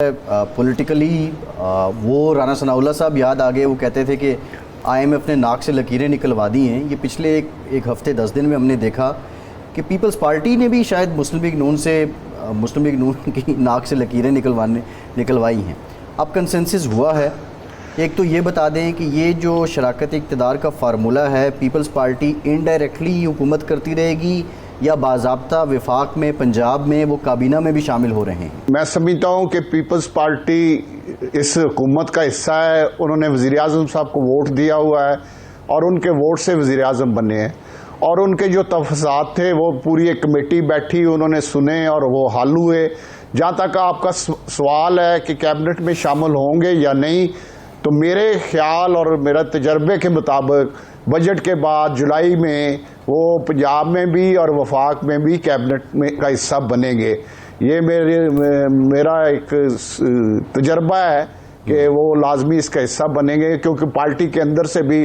Politically वो राना सनाउल्लाह साहब याद आ गए। वो कहते थे कि आईएमएफ ने नाक से लकीरें निकलवा दी हैं। ये पिछले एक हफ्ते 10 दिन में हमने देखा कि पीपल्स पार्टी ने भी शायद मुस्लिम लीग नून की नाक से लकीरें निकलवाई हैं। अब कंसेंसस हुआ है। एक तो ये बता दें कि ये जो शराकत इक़्तिदार का फार्मूला है, पीपल्स पार्टी इनडायरेक्टली हुकूमत करती रहेगी या बाज़ाब्ता विफाक में, पंजाब में वो काबीना में भी शामिल हो रहे हैं? मैं समझता हूँ कि पीपल्स पार्टी इस हुकूमत का हिस्सा है। उन्होंने वज़ीर आज़म साहब को वोट दिया हुआ है और उनके वोट से वज़ीर आज़म बने हैं, और उनके जो तफसात थे वो पूरी एक कमेटी बैठी, उन्होंने सुने और वो हल हुए। जहाँ तक आपका सवाल है कि कैबिनेट में शामिल होंगे या नहीं, तो मेरे ख्याल और मेरा तजर्बे के मुताबिक बजट के बाद जुलाई में वो पंजाब में भी और वफाक में भी कैबिनेट में का हिस्सा बनेंगे। ये मेरा एक तजर्बा है कि वो लाजमी इसका हिस्सा बनेंगे, क्योंकि पार्टी के अंदर से भी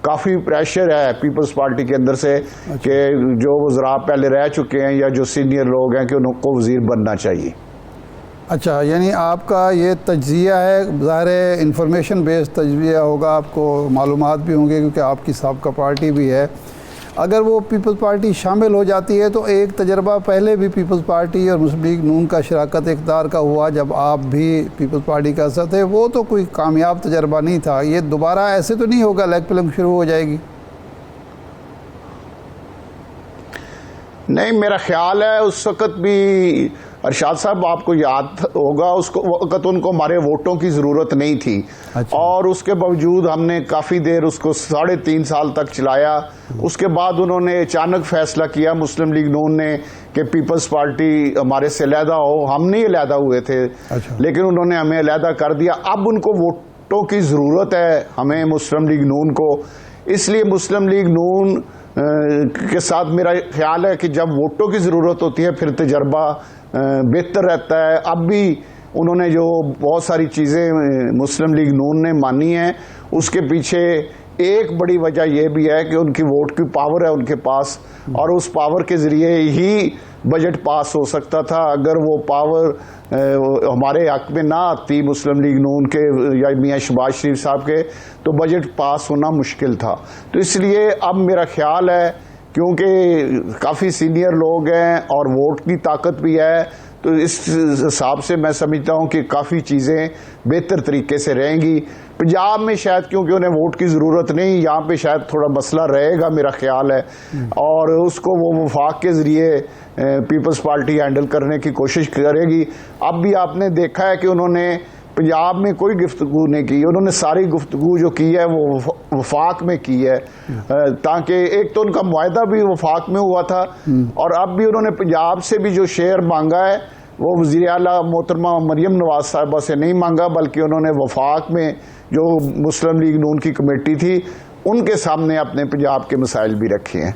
काफ़ी प्रेशर है पीपल्स पार्टी के अंदर से कि जो वज़रा पहले रह चुके हैं या जो सीनियर लोग हैं कि उनको वज़ीर बनना चाहिए। अच्छा, यानी आपका ये तज्जिया है, ज़ाहिर इंफॉर्मेशन बेस्ड तज्जिया होगा, आपको मालूमात भी होंगे क्योंकि आपकी साबका पार्टी भी है। अगर वो पीपल्स पार्टी शामिल हो जाती है तो एक तजर्बा पहले भी पीपल्स पार्टी और मुस्लिम लीग नून का शराकत इक़्तिदार का हुआ, जब आप भी पीपल्स पार्टी का हिस्सा थे, वो तो कोई कामयाब तजर्बा नहीं था। ये दोबारा ऐसे तो नहीं होगा, लेग पुलिंग शुरू हो जाएगी? नहीं, मेरा ख्याल है उस वक़्त भी अरशाद साहब आपको याद होगा, उसको वक़्त उनको हमारे वोटों की ज़रूरत नहीं थी। अच्छा। और उसके बावजूद हमने काफ़ी देर उसको 3.5 साल तक चलाया। उसके बाद उन्होंने अचानक फैसला किया मुस्लिम लीग नून ने कि पीपल्स पार्टी हमारे से अलहदा हो। हम नहीं अलहदा हुए थे। अच्छा। लेकिन उन्होंने हमें अलहदा कर दिया। अब उनको वोटों की ज़रूरत है हमें, मुस्लिम लीग नून को। इसलिए मुस्लिम लीग नून के साथ मेरा ख्याल है कि जब वोटों की ज़रूरत होती है फिर तजर्बा बेहतर रहता है। अब भी उन्होंने जो बहुत सारी चीज़ें मुस्लिम लीग नून ने मानी हैं, उसके पीछे एक बड़ी वजह यह भी है कि उनकी वोट की पावर है उनके पास, और उस पावर के ज़रिए ही बजट पास हो सकता था। अगर वो पावर हमारे हक में ना आती मुस्लिम लीग नून के या मियाँ शहबाज शरीफ साहब के, तो बजट पास होना मुश्किल था। तो इसलिए अब मेरा ख्याल है, क्योंकि काफ़ी सीनियर लोग हैं और वोट की ताकत भी है, तो इस हिसाब से मैं समझता हूँ कि काफ़ी चीज़ें बेहतर तरीके से रहेंगी। पंजाब में शायद क्योंकि उन्हें वोट की ज़रूरत नहीं, यहाँ पे शायद थोड़ा मसला रहेगा मेरा ख्याल है, और उसको वो वफाक के ज़रिए पीपल्स पार्टी हैंडल करने की कोशिश करेगी। अब भी आपने देखा है कि उन्होंने पंजाब में कोई गुफ्तगू नहीं की, उन्होंने सारी गुफ्तगू जो की है वो वफाक में की है, ताकि एक तो उनका मुआहदा भी वफाक में हुआ था, और अब भी उन्होंने पंजाब से भी जो शेयर मांगा है वो वज़ीर आला मोहतरमा मरियम नवाज साहिबा से नहीं मांगा, बल्कि उन्होंने वफाक में जो मुस्लिम लीग नून की कमेटी थी उनके सामने अपने पंजाब के मसाइल भी रखे हैं।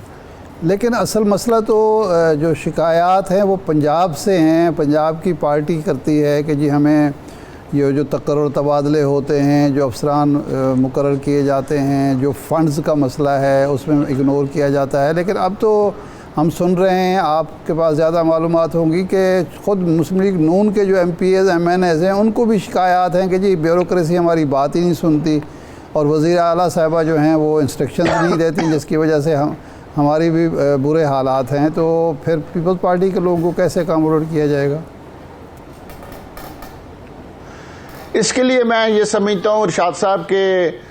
लेकिन असल मसला तो जो शिकायत हैं वो पंजाब से हैं। पंजाब की पार्टी करती है कि जी हमें ये जो तकर्रुर तबादले होते हैं, जो अफसरान मुकर्रर किए जाते हैं, जो फंड्स का मसला है उसमें इग्नोर किया जाता है। लेकिन अब तो हम सुन रहे हैं, आपके पास ज़्यादा मालूमात होंगी, कि ख़ुद मुस्लिम लीग नून के जो MPs MNAs हैं उनको भी शिकायत हैं कि जी ब्यूरोक्रेसी हमारी बात ही नहीं सुनती, और वज़ीर आला साहिबा जो हैं वो इंस्ट्रक्शन नहीं देती, जिसकी वजह से हमारी भी बुरे हालात हैं। तो फिर पीपल्स पार्टी के लोगों को कैसे अकोमोडेट किया जाएगा? इसके लिए मैं ये समझता हूँ इरशाद साहब के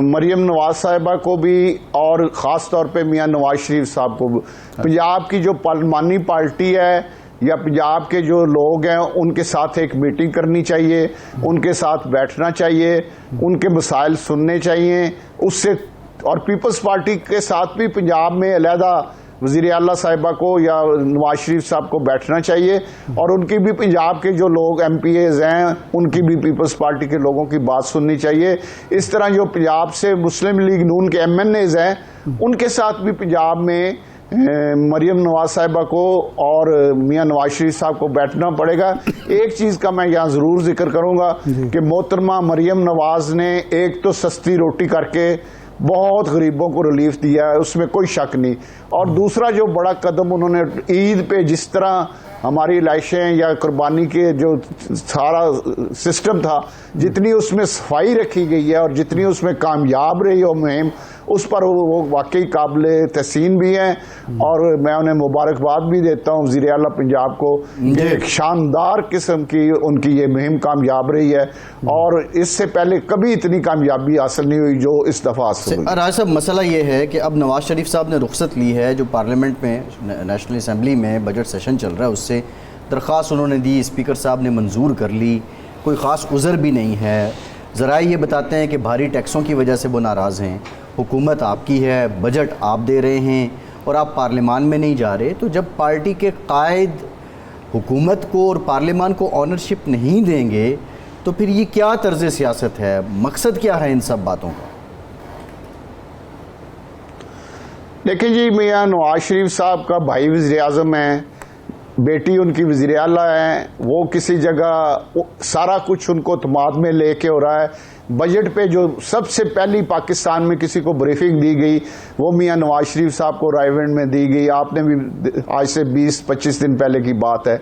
मरियम नवाज साहिबा को भी, और ख़ास तौर पे मियाँ नवाज शरीफ साहब को, पंजाब की जो पार्लिमानी पार्टी है या पंजाब के जो लोग हैं उनके साथ एक मीटिंग करनी चाहिए, उनके साथ बैठना चाहिए, उनके मसाइल सुनने चाहिए उससे। और पीपल्स पार्टी के साथ भी पंजाब में अलहदा वज़ीर आला साहिबा को या नवाज शरीफ साहब को बैठना चाहिए, और उनकी भी पंजाब के जो लोग MPs हैं उनकी भी पीपल्स पार्टी के लोगों की बात सुननी चाहिए। इस तरह जो पंजाब से मुस्लिम लीग नून के MNAs हैं उनके साथ भी पंजाब में मरियम नवाज साहिबा को और मियाँ नवाज शरीफ साहब को बैठना पड़ेगा। एक चीज़ का मैं यहाँ ज़रूर जिक्र करूँगा कि मोहतरमा मरियम नवाज ने एक तो सस्ती रोटी करके बहुत गरीबों को रिलीफ दिया है, उसमें कोई शक नहीं। और दूसरा जो बड़ा कदम उन्होंने ईद पे जिस तरह हमारी लाशें या कुर्बानी के जो सारा सिस्टम था, जितनी उसमें सफाई रखी गई है और जितनी उसमें कामयाब रही हो मुहिम, उस पर वो वाकई काबिल तहसीन भी हैं और मैं उन्हें मुबारकबाद भी देता हूँ वज़ीर आला पंजाब को कि एक शानदार किस्म की उनकी ये मुहिम कामयाब रही है और इससे पहले कभी इतनी कामयाबी हासिल नहीं हुई जो इस दफ़ा हासिल हुई। राज साहब, मसला ये है कि अब नवाज शरीफ साहब ने रुख्सत ली है, जो पार्लियामेंट में नेशनल असम्बली में बजट सेशन चल रहा है उससे दरख्वास्त उन्होंने दी, स्पीकर साहब ने मंजूर कर ली, कोई ख़ास उज़र भी नहीं है। ज़रा ये बताते हैं कि भारी टैक्सों की वजह से वो नाराज़ हैं, हुकूमत आपकी है, बजट आप दे रहे हैं और आप पार्लियामान में नहीं जा रहे। तो जब पार्टी के कायद हुकूमत को और पार्लियामान को ऑनरशिप नहीं देंगे तो फिर ये क्या तर्ज़ सियासत है, मकसद क्या है इन सब बातों का? देखिए जी, मियाँ नवाज शरीफ साहब का भाई वज़ीर आज़म है, बेटी उनकी वज़ीर आला है, वो किसी जगह सारा कुछ उनको तमाद में लेके हो रहा है। बजट पे जो सबसे पहली पाकिस्तान में किसी को ब्रीफिंग दी गई वो मियाँ नवाज शरीफ साहब को रायवेंड में दी गई, आपने भी आज से 20-25 दिन पहले की बात है।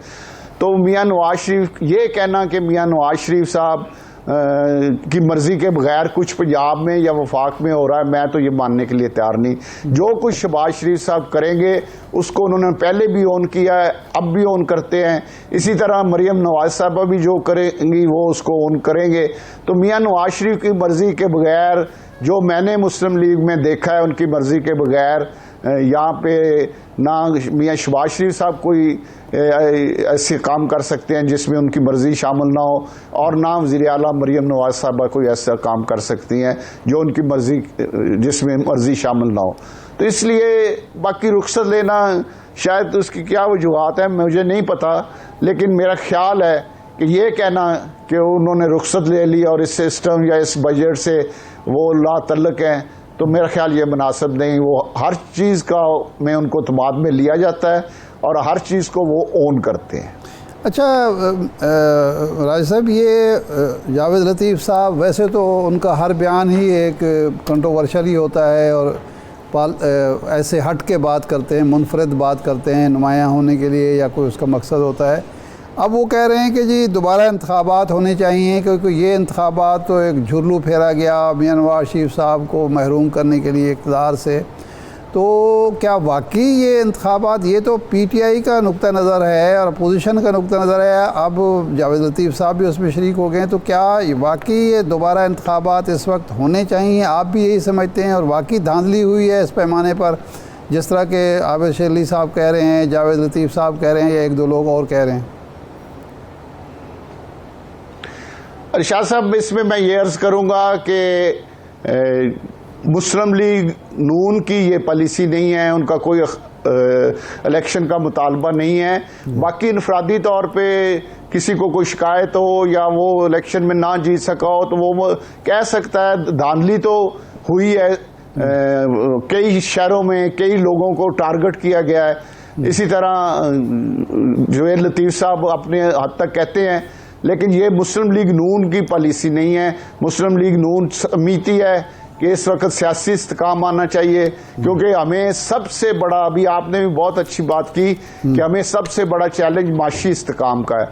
तो मियाँ नवाज शरीफ, ये कहना कि मियाँ नवाज शरीफ साहब की मर्जी के बगैर कुछ पंजाब में या वफाक में हो रहा है, मैं तो ये मानने के लिए तैयार नहीं। जो कुछ शहबाज शरीफ साहब करेंगे उसको उन्होंने पहले भी ऑन किया है, अब भी ऑन करते हैं। इसी तरह मरियम नवाज साहबा भी जो करेंगी वो उसको ऑन करेंगे। तो मियाँ नवाज शरीफ की मर्जी के बगैर, जो मैंने मुस्लिम लीग में देखा है उनकी मर्जी के बगैर, यहाँ पे ना मियाँ शहबाज शरीफ साहब कोई ऐसे काम कर सकते हैं जिसमें उनकी मर्जी शामिल ना हो, और ना वज़ीर आला मरियम नवाज साहबा कोई ऐसा काम कर सकती हैं जो उनकी मर्जी जिसमें मर्जी शामिल ना हो। तो इसलिए बाकी रुख्सत लेना शायद उसकी क्या वजूहत है मुझे नहीं पता, लेकिन मेरा ख्याल है कि ये कहना कि उन्होंने रुख्सत ले ली और इस सिस्टम या इस बजट से वो लातल्लुक़ हैं, तो मेरा ख्याल ये मुनासिब नहीं। वो हर चीज़ का में उनको तमाद में लिया जाता है और हर चीज़ को वो ओन करते हैं। अच्छा राज साहब, ये जावेद लतीफ़ साहब, वैसे तो उनका हर बयान ही एक कंट्रोवर्शियल ही होता है और ऐसे हट के बात करते हैं, मुनफरद बात करते हैं नुमायाँ होने के लिए या कोई उसका मकसद होता है। अब वो कह रहे हैं कि जी दोबारा इंतखाबात होने चाहिए क्योंकि ये इंतखाबात तो एक झुर्लू फेरा गया मियाँ नवाज शरीफ साहब को महरूम करने के लिए इक़्तिदार से। तो क्या वाकई ये इंतखाबात, ये तो पीटीआई का नुक्ता नज़र है और अपोजिशन का नुक्ता नज़र है, अब जावेद लतीफ़ साहब भी उसमें शरीक हो गए, तो क्या वाकई ये दोबारा इंतखाबात इस वक्त होने चाहिए? आप भी यही समझते हैं और वाकई धांधली हुई है इस पैमाने पर, जिस तरह के आबिद शेरली साहब कह रहे हैं, जावेद लतीफ़ साहब कह रहे हैं या एक दो लोग और कह रहे हैं? अरशाद साहब, इसमें मैं ये अर्ज़ करूँगा कि मुस्लिम लीग नून की ये पॉलिसी नहीं है, उनका कोई इलेक्शन का मुतालबा नहीं है। बाकी इनफरादी तौर पे किसी को कोई शिकायत हो या वो इलेक्शन में ना जीत सका हो तो वो कह सकता है। धांधली तो हुई है, कई शहरों में कई लोगों को टारगेट किया गया है। इसी तरह जावेद लतीफ़ साहब अपने हद तक कहते हैं, लेकिन ये मुस्लिम लीग नून की पॉलिसी नहीं है। मुस्लिम लीग नून समिति है कि इस वक्त सियासी इस्तेकाम आना चाहिए, क्योंकि हमें सबसे बड़ा, अभी आपने भी बहुत अच्छी बात की कि हमें सबसे बड़ा चैलेंज माशी इस्तेकाम का है।